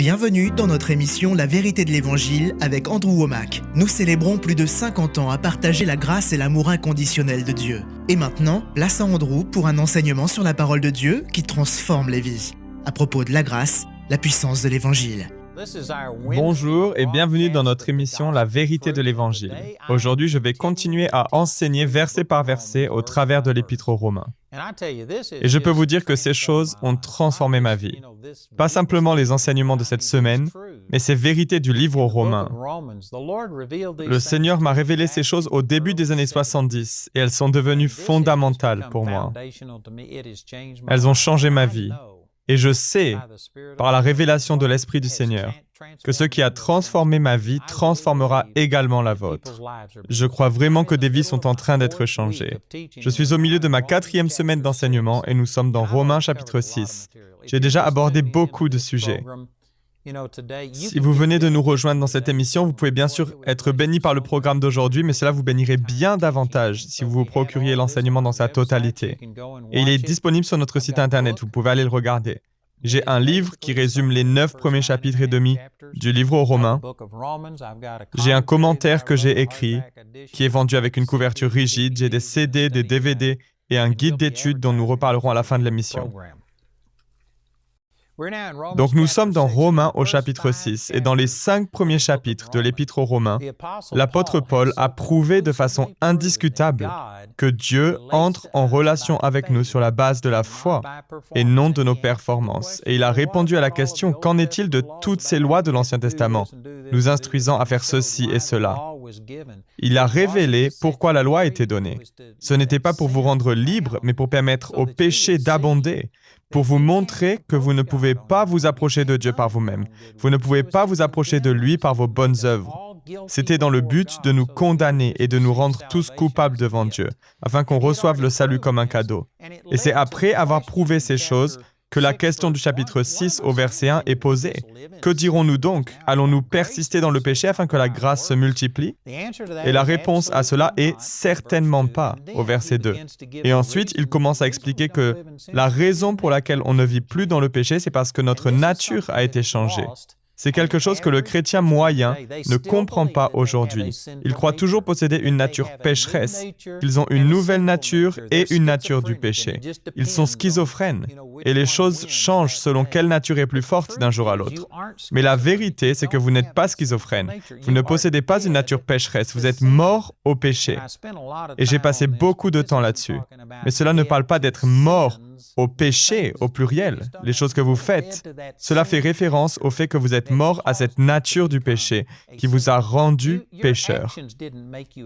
Bienvenue dans notre émission La vérité de l'Évangile avec Andrew Wommack. Nous célébrons plus de 50 ans à partager la grâce et l'amour inconditionnel de Dieu. Et maintenant, place à Andrew pour un enseignement sur la parole de Dieu qui transforme les vies. À propos de la grâce, la puissance de l'Évangile. Bonjour et bienvenue dans notre émission La vérité de l'Évangile. Aujourd'hui, je vais continuer à enseigner verset par verset au travers de l'Épître aux Romains. Et je peux vous dire que ces choses ont transformé ma vie. Pas simplement les enseignements de cette semaine, mais ces vérités du livre aux Romains. Le Seigneur m'a révélé ces choses au début des années 70 et elles sont devenues fondamentales pour moi. Elles ont changé ma vie. Et je sais, par la révélation de l'Esprit du Seigneur, que ce qui a transformé ma vie transformera également la vôtre. Je crois vraiment que des vies sont en train d'être changées. Je suis au milieu de ma 4e semaine d'enseignement et nous sommes dans Romains chapitre 6. J'ai déjà abordé beaucoup de sujets. Si vous venez de nous rejoindre dans cette émission, vous pouvez bien sûr être béni par le programme d'aujourd'hui, mais cela vous bénirait bien davantage si vous vous procuriez l'enseignement dans sa totalité. Et il est disponible sur notre site internet, vous pouvez aller le regarder. J'ai un livre qui résume les 9 premiers chapitres et demi du livre aux Romains. J'ai un commentaire que j'ai écrit, qui est vendu avec une couverture rigide. J'ai des CD, des DVD et un guide d'études dont nous reparlerons à la fin de l'émission. Donc nous sommes dans Romains au chapitre 6, et dans les 5 premiers chapitres de l'Épître aux Romains, l'apôtre Paul a prouvé de façon indiscutable que Dieu entre en relation avec nous sur la base de la foi et non de nos performances. Et il a répondu à la question « Qu'en est-il de toutes ces lois de l'Ancien Testament, nous instruisant à faire ceci et cela ?» Il a révélé pourquoi la loi a été donnée. Ce n'était pas pour vous rendre libre, mais pour permettre au péché d'abonder, pour vous montrer que vous ne pouvez pas vous approcher de Dieu par vous-même. Vous ne pouvez pas vous approcher de lui par vos bonnes œuvres. C'était dans le but de nous condamner et de nous rendre tous coupables devant Dieu, afin qu'on reçoive le salut comme un cadeau. Et c'est après avoir prouvé ces choses que la question du chapitre 6 au verset 1 est posée. Que dirons-nous donc? Allons-nous persister dans le péché afin que la grâce se multiplie? Et la réponse à cela est certainement pas, au verset 2. Et ensuite, il commence à expliquer que la raison pour laquelle on ne vit plus dans le péché, c'est parce que notre nature a été changée. C'est quelque chose que le chrétien moyen ne comprend pas aujourd'hui. Il croit toujours posséder une nature pécheresse. Ils ont une nouvelle nature et une nature du péché. Ils sont schizophrènes. Et les choses changent selon quelle nature est plus forte d'un jour à l'autre. Mais la vérité, c'est que vous n'êtes pas schizophrène. Vous ne possédez pas une nature pécheresse. Vous êtes mort au péché. Et j'ai passé beaucoup de temps là-dessus. Mais cela ne parle pas d'être mort au péché, au pluriel, les choses que vous faites. Cela fait référence au fait que vous êtes mort à cette nature du péché qui vous a rendu pécheur.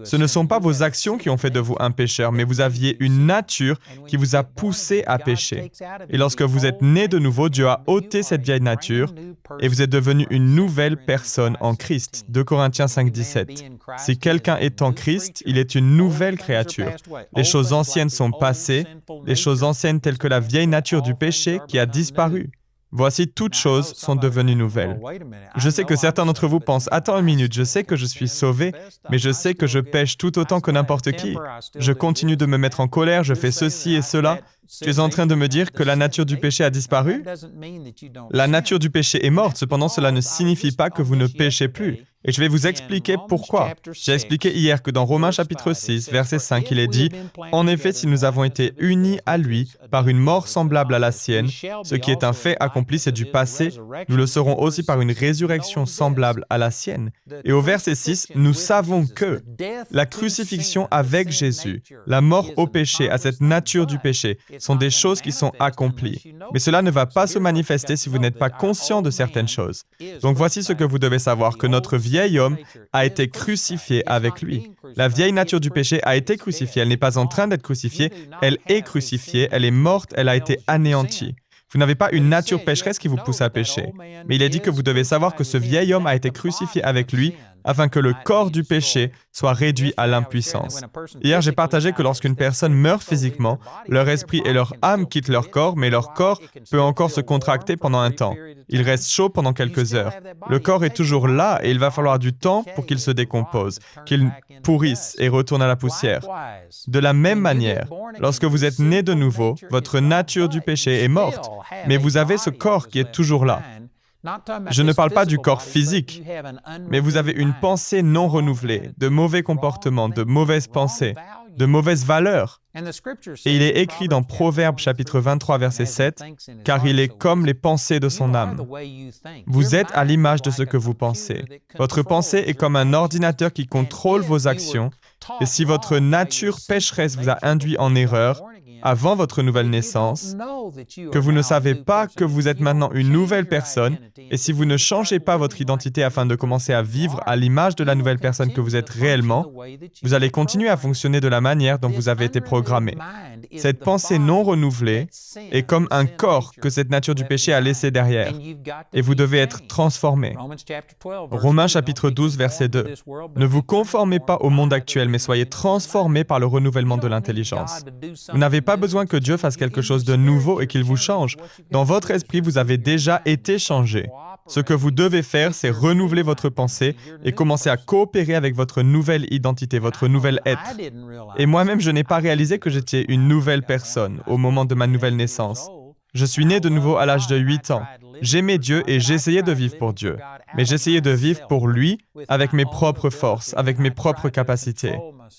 Ce ne sont pas vos actions qui ont fait de vous un pécheur, mais vous aviez une nature qui vous a poussé à pécher. Et lorsque vous êtes né de nouveau, Dieu a ôté cette vieille nature et vous êtes devenu une nouvelle personne en Christ. 2 Corinthiens 5, 17. Si quelqu'un est en Christ, il est une nouvelle créature. Les choses anciennes sont passées, les choses anciennes telles que la vieille nature du péché qui a disparu. Voici, toutes choses sont devenues nouvelles. Je sais que certains d'entre vous pensent, « Attends une minute, je sais que je suis sauvé, mais je sais que je pêche tout autant que n'importe qui. Je continue de me mettre en colère, je fais ceci et cela. » Tu es en train de me dire que la nature du péché a disparu? La nature du péché est morte, cependant cela ne signifie pas que vous ne péchez plus. Et je vais vous expliquer pourquoi. J'ai expliqué hier que dans Romains chapitre 6, verset 5, il est dit « En effet, si nous avons été unis à lui par une mort semblable à la sienne, ce qui est un fait accompli, c'est du passé, nous le serons aussi par une résurrection semblable à la sienne. » Et au verset 6, nous savons que la crucifixion avec Jésus, la mort au péché, à cette nature du péché, sont des choses qui sont accomplies. Mais cela ne va pas se manifester si vous n'êtes pas conscient de certaines choses. Donc voici ce que vous devez savoir, que notre vieil homme a été crucifié avec lui. La vieille nature du péché a été crucifiée. Elle n'est pas en train d'être crucifiée. Elle est crucifiée. Elle est morte. Elle a été anéantie. Vous n'avez pas une nature pécheresse qui vous pousse à pécher. Mais il est dit que vous devez savoir que ce vieil homme a été crucifié avec lui afin que le corps du péché soit réduit à l'impuissance. Hier, j'ai partagé que lorsqu'une personne meurt physiquement, leur esprit et leur âme quittent leur corps, mais leur corps peut encore se contracter pendant un temps. Il reste chaud pendant quelques heures. Le corps est toujours là et il va falloir du temps pour qu'il se décompose, qu'il pourrisse et retourne à la poussière. De la même manière, lorsque vous êtes né de nouveau, votre nature du péché est morte, mais vous avez ce corps qui est toujours là. Je ne parle pas du corps physique, mais vous avez une pensée non renouvelée, de mauvais comportements, de mauvaises pensées, de mauvaises valeurs. Et il est écrit dans Proverbes chapitre 23, verset 7, « Car il est comme les pensées de son âme. » Vous êtes à l'image de ce que vous pensez. Votre pensée est comme un ordinateur qui contrôle vos actions, et si votre nature pécheresse vous a induit en erreur, avant votre nouvelle naissance, que vous ne savez pas que vous êtes maintenant une nouvelle personne, et si vous ne changez pas votre identité afin de commencer à vivre à l'image de la nouvelle personne que vous êtes réellement, vous allez continuer à fonctionner de la manière dont vous avez été programmé. Cette pensée non renouvelée est comme un corps que cette nature du péché a laissé derrière, et vous devez être transformé. Romains chapitre 12, verset 2. « Ne vous conformez pas au monde actuel, mais soyez transformés par le renouvellement de l'intelligence. » Vous n'avez pas besoin que Dieu fasse quelque chose de nouveau et qu'il vous change. Dans votre esprit, vous avez déjà été changé. Ce que vous devez faire, c'est renouveler votre pensée et commencer à coopérer avec votre nouvelle identité, votre nouvel être. Et moi-même, je n'ai pas réalisé que j'étais une nouvelle personne au moment de ma nouvelle naissance. Je suis né de nouveau à l'âge de 8 ans. J'aimais Dieu et j'essayais de vivre pour Dieu. Mais j'essayais de vivre pour lui avec mes propres forces, avec mes propres capacités.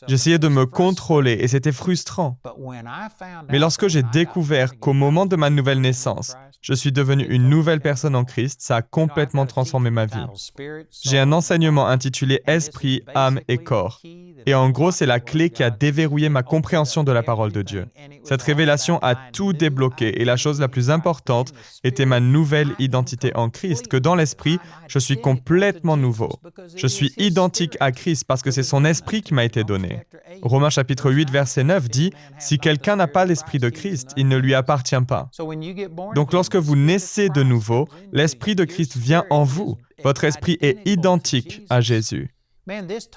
J'essayais de me contrôler et c'était frustrant. Mais lorsque j'ai découvert qu'au moment de ma nouvelle naissance, je suis devenu une nouvelle personne en Christ, ça a complètement transformé ma vie. J'ai un enseignement intitulé « Esprit, âme et corps ». Et en gros, c'est la clé qui a déverrouillé ma compréhension de la parole de Dieu. Cette révélation a tout débloqué et la chose la plus importante était ma nouvelle identité en Christ, que dans l'esprit, je suis complètement nouveau. Je suis identique à Christ parce que c'est son esprit qui m'a été donné. Romains chapitre 8, verset 9 dit « Si quelqu'un n'a pas l'esprit de Christ, il ne lui appartient pas. » Donc lorsque vous naissez de nouveau, l'esprit de Christ vient en vous. Votre esprit est identique à Jésus.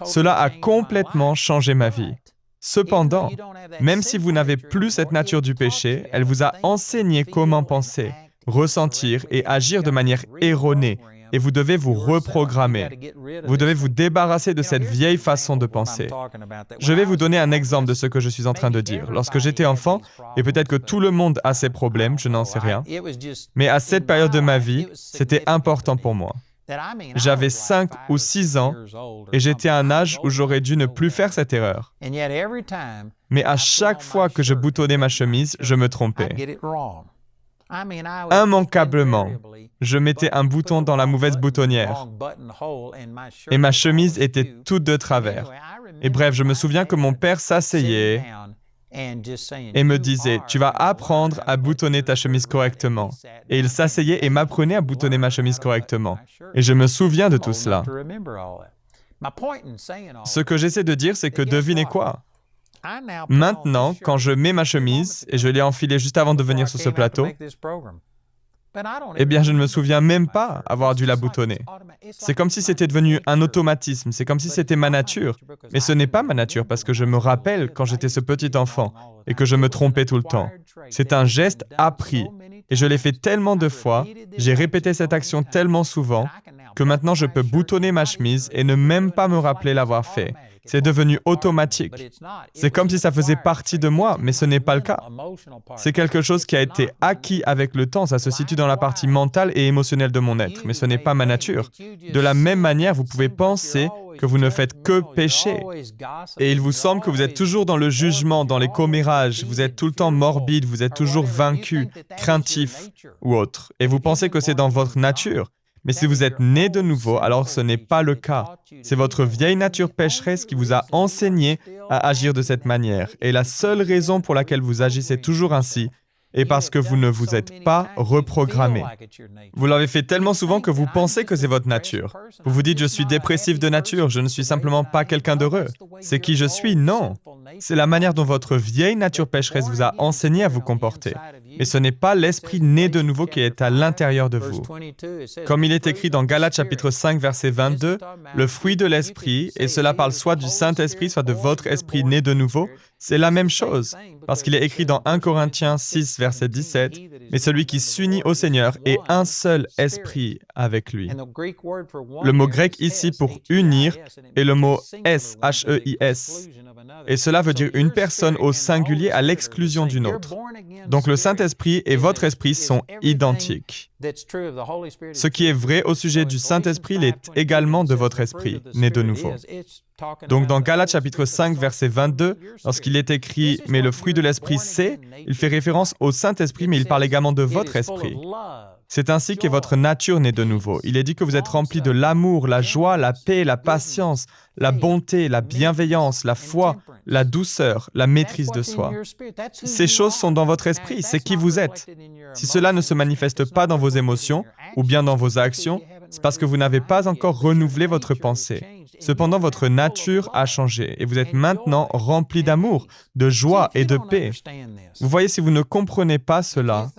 Cela a complètement changé ma vie. Cependant, même si vous n'avez plus cette nature du péché, elle vous a enseigné comment penser, ressentir et agir de manière erronée. Et vous devez vous reprogrammer. Vous devez vous débarrasser de cette vieille façon de penser. Je vais vous donner un exemple de ce que je suis en train de dire. Lorsque j'étais enfant, et peut-être que tout le monde a ses problèmes, je n'en sais rien, mais à cette période de ma vie, c'était important pour moi. J'avais 5 ou 6 ans et j'étais à un âge où j'aurais dû ne plus faire cette erreur. Mais à chaque fois que je boutonnais ma chemise, je me trompais. Immanquablement, je mettais un bouton dans la mauvaise boutonnière et ma chemise était toute de travers. Et bref, je me souviens que mon père s'asseyait et me disait « Tu vas apprendre à boutonner ta chemise correctement. » Et il s'asseyait et m'apprenait à boutonner ma chemise correctement. Et je me souviens de tout cela. Ce que j'essaie de dire, c'est que devinez quoi? Maintenant, quand je mets ma chemise, et je l'ai enfilée juste avant de venir sur ce plateau, eh bien, je ne me souviens même pas avoir dû la boutonner. C'est comme si c'était devenu un automatisme, c'est comme si c'était ma nature. Mais ce n'est pas ma nature parce que je me rappelle quand j'étais ce petit enfant et que je me trompais tout le temps. C'est un geste appris et je l'ai fait tellement de fois, j'ai répété cette action tellement souvent que maintenant je peux boutonner ma chemise et ne même pas me rappeler l'avoir fait. C'est devenu automatique. C'est comme si ça faisait partie de moi, mais ce n'est pas le cas. C'est quelque chose qui a été acquis avec le temps, ça se situe dans la partie mentale et émotionnelle de mon être, mais ce n'est pas ma nature. De la même manière, vous pouvez penser que vous ne faites que pécher. Et il vous semble que vous êtes toujours dans le jugement, dans les commérages, vous êtes tout le temps morbide, vous êtes toujours vaincu, craintif ou autre. Et vous pensez que c'est dans votre nature. Mais si vous êtes né de nouveau, alors ce n'est pas le cas. C'est votre vieille nature pécheresse qui vous a enseigné à agir de cette manière. Et la seule raison pour laquelle vous agissez toujours ainsi est parce que vous ne vous êtes pas reprogrammé. Vous l'avez fait tellement souvent que vous pensez que c'est votre nature. Vous vous dites « je suis dépressif de nature, je ne suis simplement pas quelqu'un d'heureux ». C'est qui je suis? Non. C'est la manière dont votre vieille nature pécheresse vous a enseigné à vous comporter. Mais ce n'est pas l'esprit né de nouveau qui est à l'intérieur de vous. Comme il est écrit dans Galates chapitre 5, verset 22, le fruit de l'esprit, et cela parle soit du Saint-Esprit, soit de votre esprit né de nouveau, c'est la même chose, parce qu'il est écrit dans 1 Corinthiens 6, verset 17, « Mais celui qui s'unit au Seigneur est un seul esprit avec lui. Le mot grec ici pour unir est le mot S-H-E-I-S. Et cela veut dire une personne au singulier à l'exclusion d'une autre. Donc le Saint-Esprit et votre esprit sont identiques. Ce qui est vrai au sujet du Saint-Esprit l'est également de votre esprit, né de nouveau. Donc dans Galates chapitre 5, verset 22, lorsqu'il est écrit « Mais le fruit de l'esprit, c'est », il fait référence au Saint-Esprit, mais il parle également de votre esprit. C'est ainsi qu'est votre nature née de nouveau. Il est dit que vous êtes remplis de l'amour, la joie, la paix, la patience, la bonté, la bienveillance, la foi, la douceur, la maîtrise de soi. Ces choses sont dans votre esprit, c'est qui vous êtes. Si cela ne se manifeste pas dans vos émotions ou bien dans vos actions, c'est parce que vous n'avez pas encore renouvelé votre pensée. Cependant, votre nature a changé et vous êtes maintenant rempli d'amour, de joie et de paix. Vous voyez, si vous ne comprenez pas cela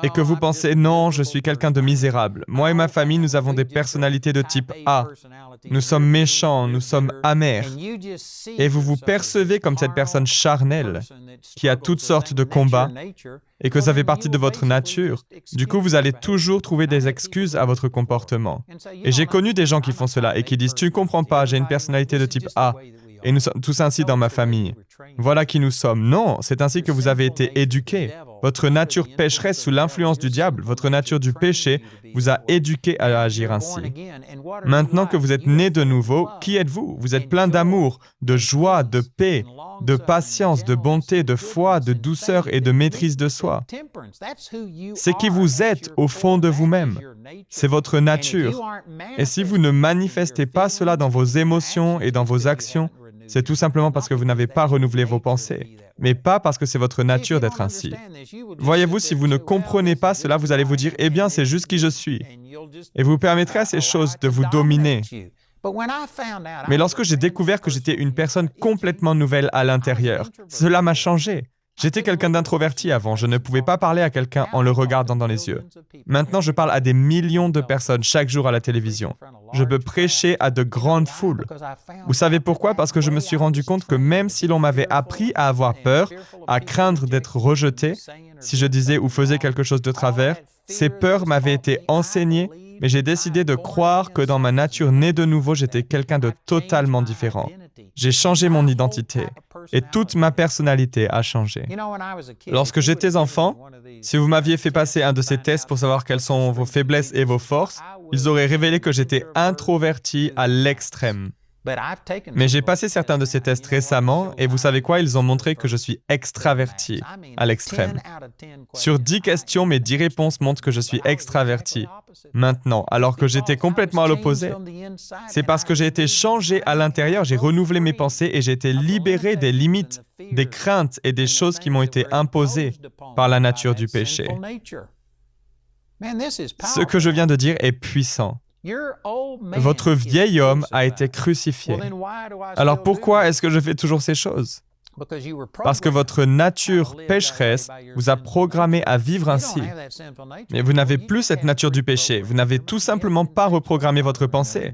et que vous pensez « Non, je suis quelqu'un de misérable. Moi et ma famille, nous avons des personnalités de type A. Nous sommes méchants, nous sommes amers. » Et vous vous percevez comme cette personne charnelle qui a toutes sortes de combats et que ça fait partie de votre nature. Du coup, vous allez toujours trouver des excuses à votre comportement. Et j'ai connu des gens qui font cela et qui disent « Tu ne comprends pas, j'ai une personnalité de type A. » Et nous sommes tous ainsi dans ma famille. Voilà qui nous sommes. Non, c'est ainsi que vous avez été éduqués. Votre nature pécheresse sous l'influence du diable, votre nature du péché vous a éduqué à agir ainsi. Maintenant que vous êtes nés de nouveau, qui êtes-vous? Vous êtes plein d'amour, de joie, de paix, de patience, de bonté, de foi, de douceur et de maîtrise de soi. C'est qui vous êtes au fond de vous-même. C'est votre nature. Et si vous ne manifestez pas cela dans vos émotions et dans vos actions, c'est tout simplement parce que vous n'avez pas renouvelé vos pensées, mais pas parce que c'est votre nature d'être ainsi. Voyez-vous, si vous ne comprenez pas cela, vous allez vous dire « Eh bien, c'est juste qui je suis ». Et vous permettrez à ces choses de vous dominer. Mais lorsque j'ai découvert que j'étais une personne complètement nouvelle à l'intérieur, cela m'a changé. J'étais quelqu'un d'introverti avant, je ne pouvais pas parler à quelqu'un en le regardant dans les yeux. Maintenant, je parle à des millions de personnes chaque jour à la télévision. Je peux prêcher à de grandes foules. Vous savez pourquoi? Parce que je me suis rendu compte que même si l'on m'avait appris à avoir peur, à craindre d'être rejeté, si je disais ou faisais quelque chose de travers, ces peurs m'avaient été enseignées, mais j'ai décidé de croire que dans ma nature née de nouveau, j'étais quelqu'un de totalement différent. J'ai changé mon identité et toute ma personnalité a changé. Lorsque j'étais enfant, si vous m'aviez fait passer un de ces tests pour savoir quelles sont vos faiblesses et vos forces, ils auraient révélé que j'étais introverti à l'extrême. Mais j'ai passé certains de ces tests récemment et vous savez quoi? Ils ont montré que je suis extraverti à l'extrême. Sur 10 questions, mes 10 réponses montrent que je suis extraverti. Maintenant, alors que j'étais complètement à l'opposé. C'est parce que j'ai été changé à l'intérieur, j'ai renouvelé mes pensées et j'ai été libéré des limites, des craintes et des choses qui m'ont été imposées par la nature du péché. Ce que je viens de dire est puissant. Votre vieil homme a été crucifié. Alors pourquoi est-ce que je fais toujours ces choses? Parce que votre nature pécheresse vous a programmé à vivre ainsi. Mais vous n'avez plus cette nature du péché. Vous n'avez tout simplement pas reprogrammé votre pensée.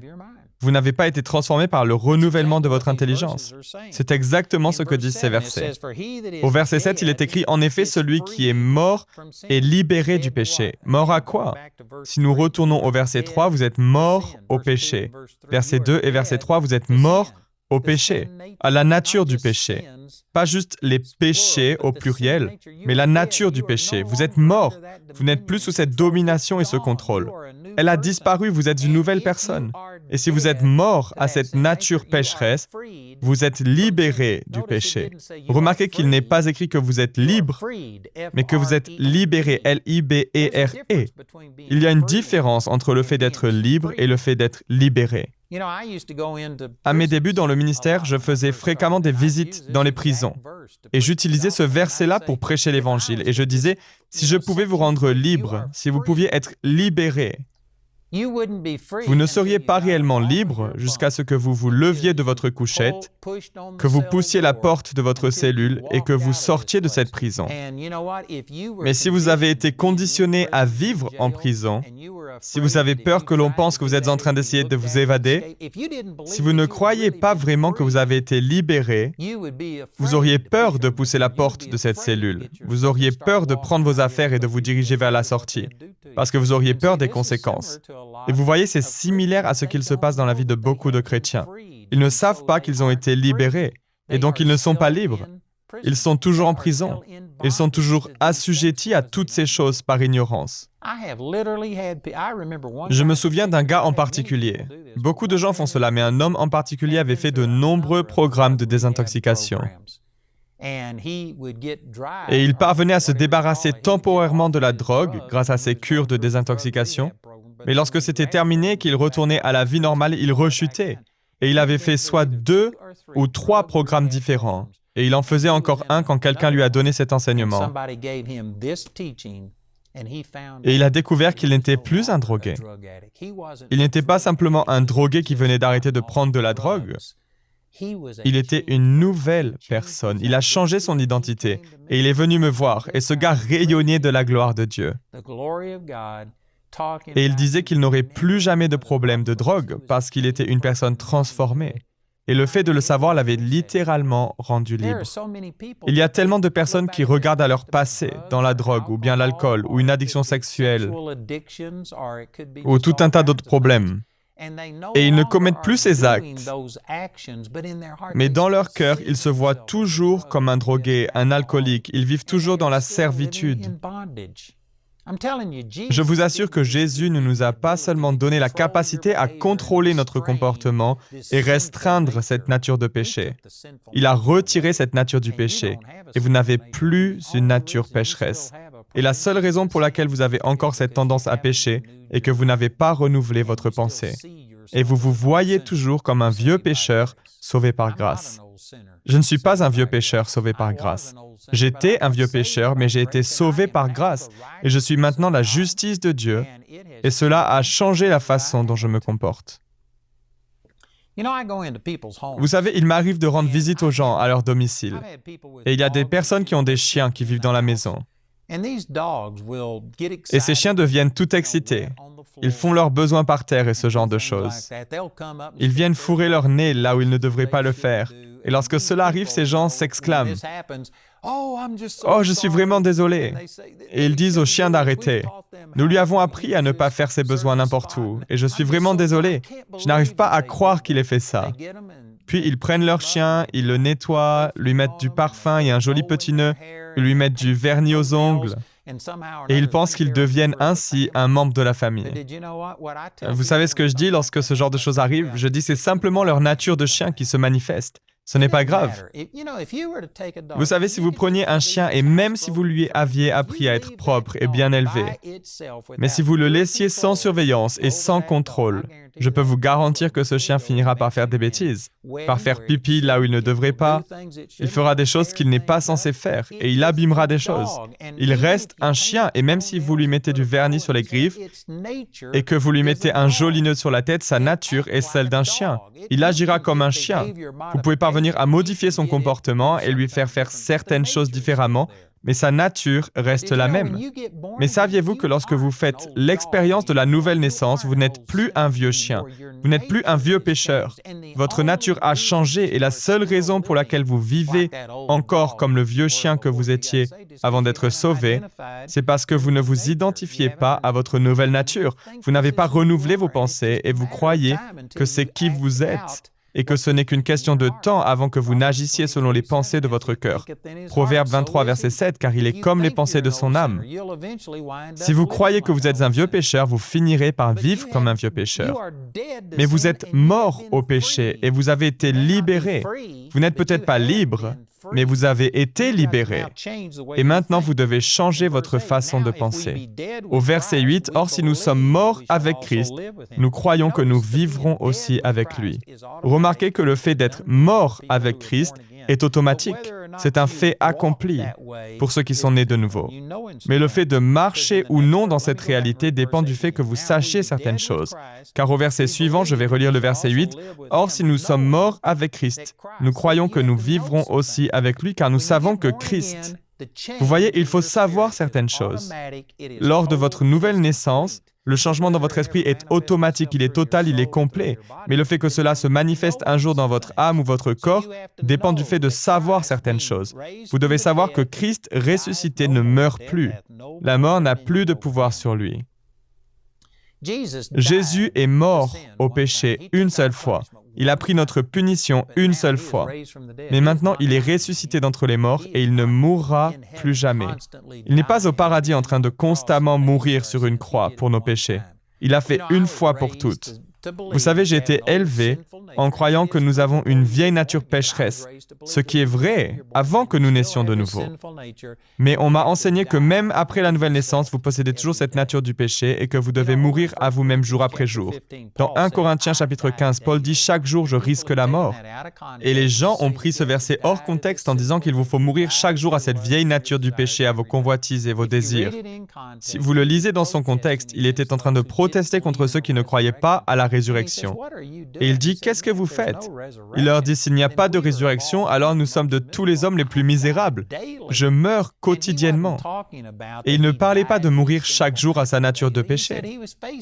Vous n'avez pas été transformé par le renouvellement de votre intelligence. C'est exactement ce que disent ces versets. Au verset 7, il est écrit « En effet, celui qui est mort est libéré du péché. » Mort à quoi? Si nous retournons au verset 3, vous êtes mort au péché. Verset 2 et verset 3, vous êtes mort au péché, à la nature du péché. Pas juste les péchés au pluriel, mais la nature du péché. Vous êtes mort. Vous n'êtes plus sous cette domination et ce contrôle. Elle a disparu, vous êtes une nouvelle personne. Et si vous êtes mort à cette nature pécheresse, vous êtes libéré du péché. Remarquez qu'il n'est pas écrit que vous êtes libre, mais que vous êtes libéré, L-I-B-E-R-E. Il y a une différence entre le fait d'être libre et le fait d'être libéré. À mes débuts dans le ministère, je faisais fréquemment des visites dans les prisons. Et j'utilisais ce verset-là pour prêcher l'Évangile. Et je disais, si je pouvais vous rendre libre, si vous pouviez être libéré, vous ne seriez pas réellement libre jusqu'à ce que vous vous leviez de votre couchette, que vous poussiez la porte de votre cellule et que vous sortiez de cette prison. Mais si vous avez été conditionné à vivre en prison, si vous avez peur que l'on pense que vous êtes en train d'essayer de vous évader, si vous ne croyez pas vraiment que vous avez été libéré, vous auriez peur de pousser la porte de cette cellule. Vous auriez peur de prendre vos affaires et de vous diriger vers la sortie, parce que vous auriez peur des conséquences. Et vous voyez, c'est similaire à ce qu'il se passe dans la vie de beaucoup de chrétiens. Ils ne savent pas qu'ils ont été libérés, et donc ils ne sont pas libres. Ils sont toujours en prison. Ils sont toujours assujettis à toutes ces choses par ignorance. Je me souviens d'un gars en particulier. Beaucoup de gens font cela, mais un homme en particulier avait fait de nombreux programmes de désintoxication. Et il parvenait à se débarrasser temporairement de la drogue grâce à ses cures de désintoxication. Mais lorsque c'était terminé, qu'il retournait à la vie normale, il rechutait. Et il avait fait soit 2 ou 3 programmes différents. Et il en faisait encore un quand quelqu'un lui a donné cet enseignement. Et il a découvert qu'il n'était plus un drogué. Il n'était pas simplement un drogué qui venait d'arrêter de prendre de la drogue. Il était une nouvelle personne. Il a changé son identité. Et il est venu me voir. Et ce gars rayonnait de la gloire de Dieu. Et il disait qu'il n'aurait plus jamais de problème de drogue parce qu'il était une personne transformée. Et le fait de le savoir l'avait littéralement rendu libre. Il y a tellement de personnes qui regardent à leur passé, dans la drogue, ou bien l'alcool, ou une addiction sexuelle, ou tout un tas d'autres problèmes. Et ils ne commettent plus ces actes. Mais dans leur cœur, ils se voient toujours comme un drogué, un alcoolique. Ils vivent toujours dans la servitude. Je vous assure que Jésus ne nous a pas seulement donné la capacité à contrôler notre comportement et restreindre cette nature de péché. Il a retiré cette nature du péché et vous n'avez plus une nature pécheresse. Et la seule raison pour laquelle vous avez encore cette tendance à pécher est que vous n'avez pas renouvelé votre pensée. Et vous vous voyez toujours comme un vieux pécheur sauvé par grâce. Je ne suis pas un vieux pécheur sauvé par grâce. J'étais un vieux pécheur, mais j'ai été sauvé par grâce et je suis maintenant la justice de Dieu et cela a changé la façon dont je me comporte. Vous savez, il m'arrive de rendre visite aux gens à leur domicile et il y a des personnes qui ont des chiens qui vivent dans la maison. Et ces chiens deviennent tout excités. Ils font leurs besoins par terre et ce genre de choses. Ils viennent fourrer leur nez là où ils ne devraient pas le faire. Et lorsque cela arrive, ces gens s'exclament « Oh, je suis vraiment désolé !» Et ils disent au chien d'arrêter. Nous lui avons appris à ne pas faire ses besoins n'importe où. Et je suis vraiment désolé. Je n'arrive pas à croire qu'il ait fait ça. Puis ils prennent leur chien, ils le nettoient, lui mettent du parfum et un joli petit nœud, ils lui mettent du vernis aux ongles. Et ils pensent qu'ils deviennent ainsi un membre de la famille. Vous savez ce que je dis lorsque ce genre de choses arrive? Je dis c'est simplement leur nature de chien qui se manifeste. Ce n'est pas grave. Vous savez, si vous preniez un chien et même si vous lui aviez appris à être propre et bien élevé, mais si vous le laissiez sans surveillance et sans contrôle, je peux vous garantir que ce chien finira par faire des bêtises, par faire pipi là où il ne devrait pas. Il fera des choses qu'il n'est pas censé faire et il abîmera des choses. Il reste un chien et même si vous lui mettez du vernis sur les griffes et que vous lui mettez un joli nœud sur la tête, sa nature est celle d'un chien. Il agira comme un chien. Vous pouvez parvenir à modifier son comportement et lui faire certaines choses différemment, mais sa nature reste la même. Mais saviez-vous que lorsque vous faites l'expérience de la nouvelle naissance, vous n'êtes plus un vieux chien, vous n'êtes plus un vieux pécheur. Votre nature a changé et la seule raison pour laquelle vous vivez encore comme le vieux chien que vous étiez avant d'être sauvé, c'est parce que vous ne vous identifiez pas à votre nouvelle nature. Vous n'avez pas renouvelé vos pensées et vous croyez que c'est qui vous êtes. Et que ce n'est qu'une question de temps avant que vous n'agissiez selon les pensées de votre cœur. Proverbe 23, verset 7, car il est comme les pensées de son âme. Si vous croyez que vous êtes un vieux pécheur, vous finirez par vivre comme un vieux pécheur. Mais vous êtes mort au péché et vous avez été libéré. Vous n'êtes peut-être pas libre, mais vous avez été libéré. Et maintenant, vous devez changer votre façon de penser. Au verset 8, « Or, si nous sommes morts avec Christ, nous croyons que nous vivrons aussi avec lui. » Remarquez que le fait d'être mort avec Christ est automatique. C'est un fait accompli pour ceux qui sont nés de nouveau. Mais le fait de marcher ou non dans cette réalité dépend du fait que vous sachiez certaines choses. Car au verset suivant, je vais relire le verset 8, « Or, si nous sommes morts avec Christ, nous croyons que nous vivrons aussi avec lui, car nous savons que Christ... » Vous voyez, il faut savoir certaines choses. Lors de votre nouvelle naissance, le changement dans votre esprit est automatique, il est total, il est complet. Mais le fait que cela se manifeste un jour dans votre âme ou votre corps dépend du fait de savoir certaines choses. Vous devez savoir que Christ ressuscité ne meurt plus. La mort n'a plus de pouvoir sur lui. Jésus est mort au péché une seule fois. Il a pris notre punition une seule fois. Mais maintenant, il est ressuscité d'entre les morts et il ne mourra plus jamais. Il n'est pas au paradis en train de constamment mourir sur une croix pour nos péchés. Il a fait une fois pour toutes. Vous savez, j'ai été élevé en croyant que nous avons une vieille nature pécheresse, ce qui est vrai avant que nous naissions de nouveau. Mais on m'a enseigné que même après la nouvelle naissance, vous possédez toujours cette nature du péché et que vous devez mourir à vous-même jour après jour. Dans 1 Corinthiens chapitre 15, Paul dit « Chaque jour, je risque la mort ». Et les gens ont pris ce verset hors contexte en disant qu'il vous faut mourir chaque jour à cette vieille nature du péché, à vos convoitises et vos désirs. Si vous le lisez dans son contexte, il était en train de protester contre ceux qui ne croyaient pas à la résurrection. Et il dit, qu'est-ce que vous faites? Il leur dit, s'il n'y a pas de résurrection, alors nous sommes de tous les hommes les plus misérables. Je meurs quotidiennement. Et il ne parlait pas de mourir chaque jour à sa nature de péché.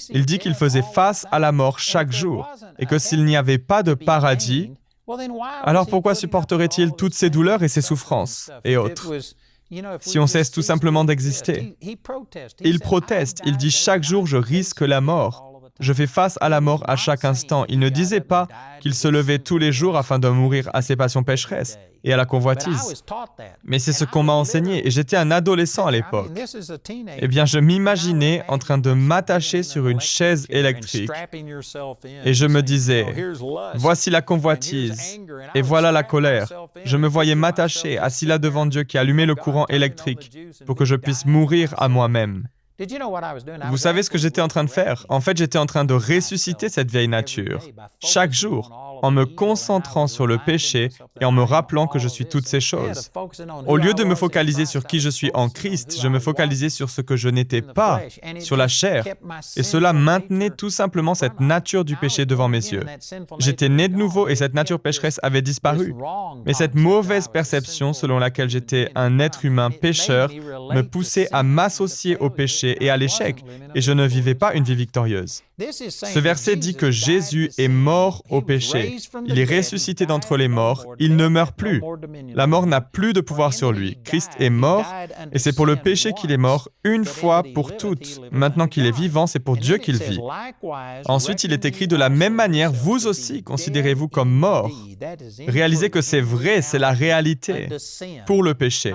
Il dit qu'il faisait face à la mort chaque jour, et que s'il n'y avait pas de paradis, alors pourquoi supporterait-il toutes ces douleurs et ces souffrances et autres? Si on cesse tout simplement d'exister. Il proteste, il dit, chaque jour je risque la mort. Je fais face à la mort à chaque instant. Il ne disait pas qu'il se levait tous les jours afin de mourir à ses passions pécheresses et à la convoitise. Mais c'est ce qu'on m'a enseigné et j'étais un adolescent à l'époque. Eh bien, je m'imaginais en train de m'attacher sur une chaise électrique et je me disais, voici la convoitise et voilà la colère. Je me voyais m'attacher, assis là devant Dieu qui allumait le courant électrique pour que je puisse mourir à moi-même. Vous savez ce que j'étais en train de faire? En fait, j'étais en train de ressusciter cette vieille nature, chaque jour, en me concentrant sur le péché et en me rappelant que je suis toutes ces choses. Au lieu de me focaliser sur qui je suis en Christ, je me focalisais sur ce que je n'étais pas, sur la chair. Et cela maintenait tout simplement cette nature du péché devant mes yeux. J'étais né de nouveau et cette nature pécheresse avait disparu. Mais cette mauvaise perception selon laquelle j'étais un être humain pécheur me poussait à m'associer au péché et à l'échec, et je ne vivais pas une vie victorieuse. Ce verset dit que Jésus est mort au péché. Il est ressuscité d'entre les morts. Il ne meurt plus. La mort n'a plus de pouvoir sur lui. Christ est mort, et c'est pour le péché qu'il est mort une fois pour toutes. Maintenant qu'il est vivant, c'est pour Dieu qu'il vit. Ensuite, il est écrit de la même manière, vous aussi, considérez-vous comme morts. Réalisez que c'est vrai, c'est la réalité pour le péché.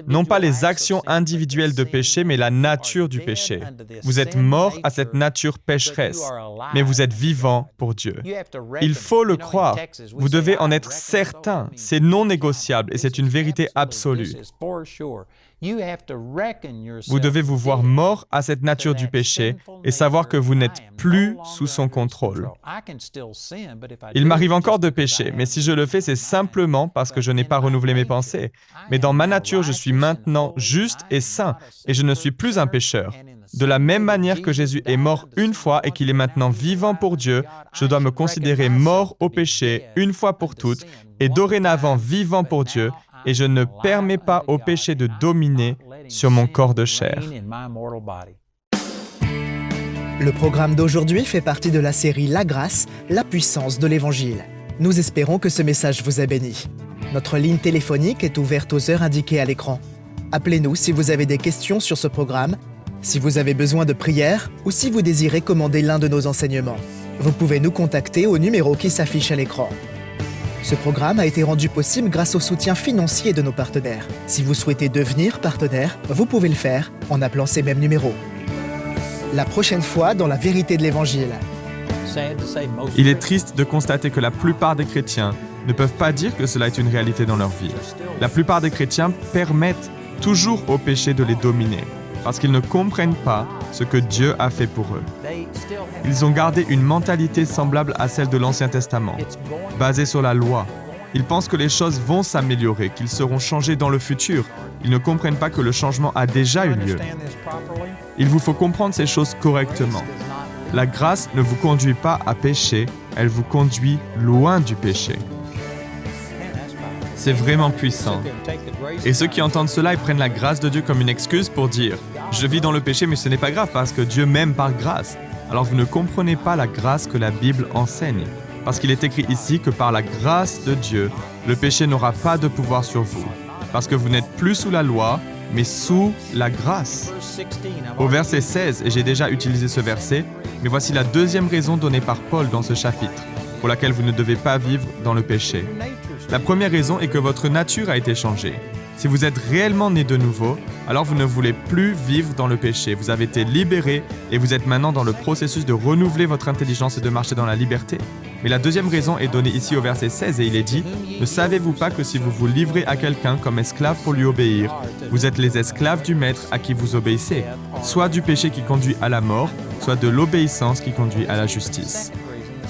Non pas les actions individuelles de péché, mais la nature du péché. Vous êtes mort à cette nature pécheresse, mais vous êtes vivant pour Dieu. Il faut le croire. Vous devez en être certain. C'est non négociable et c'est une vérité absolue. Vous devez vous voir mort à cette nature du péché et savoir que vous n'êtes plus sous son contrôle. Il m'arrive encore de pécher, mais si je le fais, c'est simplement parce que je n'ai pas renouvelé mes pensées. Mais dans ma nature, je suis maintenant juste et saint et je ne suis plus un pécheur. De la même manière que Jésus est mort une fois et qu'il est maintenant vivant pour Dieu, je dois me considérer mort au péché une fois pour toutes et dorénavant vivant pour Dieu, et je ne permets pas au péché de dominer sur mon corps de chair. Le programme d'aujourd'hui fait partie de la série La grâce, la puissance de l'Évangile. Nous espérons que ce message vous a béni. Notre ligne téléphonique est ouverte aux heures indiquées à l'écran. Appelez-nous si vous avez des questions sur ce programme, si vous avez besoin de prière ou si vous désirez commander l'un de nos enseignements. Vous pouvez nous contacter au numéro qui s'affiche à l'écran. Ce programme a été rendu possible grâce au soutien financier de nos partenaires. Si vous souhaitez devenir partenaire, vous pouvez le faire en appelant ces mêmes numéros. La prochaine fois dans la vérité de l'Évangile. Il est triste de constater que la plupart des chrétiens ne peuvent pas dire que cela est une réalité dans leur vie. La plupart des chrétiens permettent toujours au péché de les dominer, parce qu'ils ne comprennent pas ce que Dieu a fait pour eux. Ils ont gardé une mentalité semblable à celle de l'Ancien Testament, basée sur la loi. Ils pensent que les choses vont s'améliorer, qu'ils seront changés dans le futur. Ils ne comprennent pas que le changement a déjà eu lieu. Il vous faut comprendre ces choses correctement. La grâce ne vous conduit pas à pécher, elle vous conduit loin du péché. C'est vraiment puissant. Et ceux qui entendent cela, ils prennent la grâce de Dieu comme une excuse pour dire « Je vis dans le péché, mais ce n'est pas grave parce que Dieu m'aime par grâce. » Alors vous ne comprenez pas la grâce que la Bible enseigne. Parce qu'il est écrit ici que par la grâce de Dieu, le péché n'aura pas de pouvoir sur vous. Parce que vous n'êtes plus sous la loi, mais sous la grâce. Au verset 16, et j'ai déjà utilisé ce verset, mais voici la deuxième raison donnée par Paul dans ce chapitre, pour laquelle vous ne devez pas vivre dans le péché. La première raison est que votre nature a été changée. Si vous êtes réellement né de nouveau, alors vous ne voulez plus vivre dans le péché. Vous avez été libéré et vous êtes maintenant dans le processus de renouveler votre intelligence et de marcher dans la liberté. Mais la deuxième raison est donnée ici au verset 16 et il est dit « Ne savez-vous pas que si vous vous livrez à quelqu'un comme esclave pour lui obéir, vous êtes les esclaves du maître à qui vous obéissez, soit du péché qui conduit à la mort, soit de l'obéissance qui conduit à la justice. »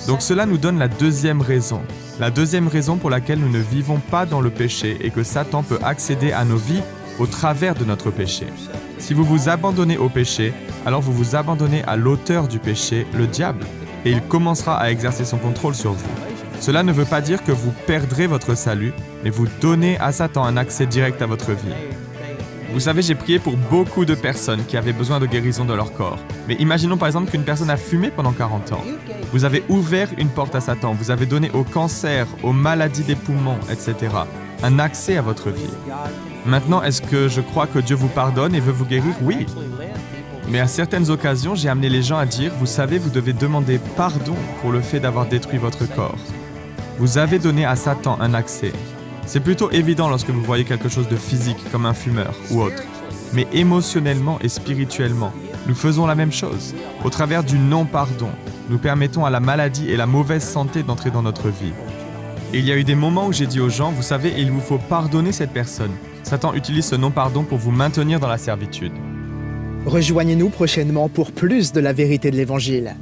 Donc cela nous donne la deuxième raison. La deuxième raison pour laquelle nous ne vivons pas dans le péché et que Satan peut accéder à nos vies au travers de notre péché. Si vous vous abandonnez au péché, alors vous vous abandonnez à l'auteur du péché, le diable, et il commencera à exercer son contrôle sur vous. Cela ne veut pas dire que vous perdrez votre salut, mais vous donnez à Satan un accès direct à votre vie. Vous savez, j'ai prié pour beaucoup de personnes qui avaient besoin de guérison de leur corps. Mais imaginons par exemple qu'une personne a fumé pendant 40 ans. Vous avez ouvert une porte à Satan, vous avez donné au cancer, aux maladies des poumons, etc., un accès à votre vie. Maintenant, est-ce que je crois que Dieu vous pardonne et veut vous guérir? Oui. Mais à certaines occasions, j'ai amené les gens à dire, vous savez, vous devez demander pardon pour le fait d'avoir détruit votre corps. Vous avez donné à Satan un accès. C'est plutôt évident lorsque vous voyez quelque chose de physique, comme un fumeur ou autre. Mais émotionnellement et spirituellement, nous faisons la même chose. Au travers du non-pardon, nous permettons à la maladie et la mauvaise santé d'entrer dans notre vie. Et il y a eu des moments où j'ai dit aux gens, vous savez, il vous faut pardonner cette personne. Satan utilise ce non-pardon pour vous maintenir dans la servitude. Rejoignez-nous prochainement pour plus de la vérité de l'Évangile.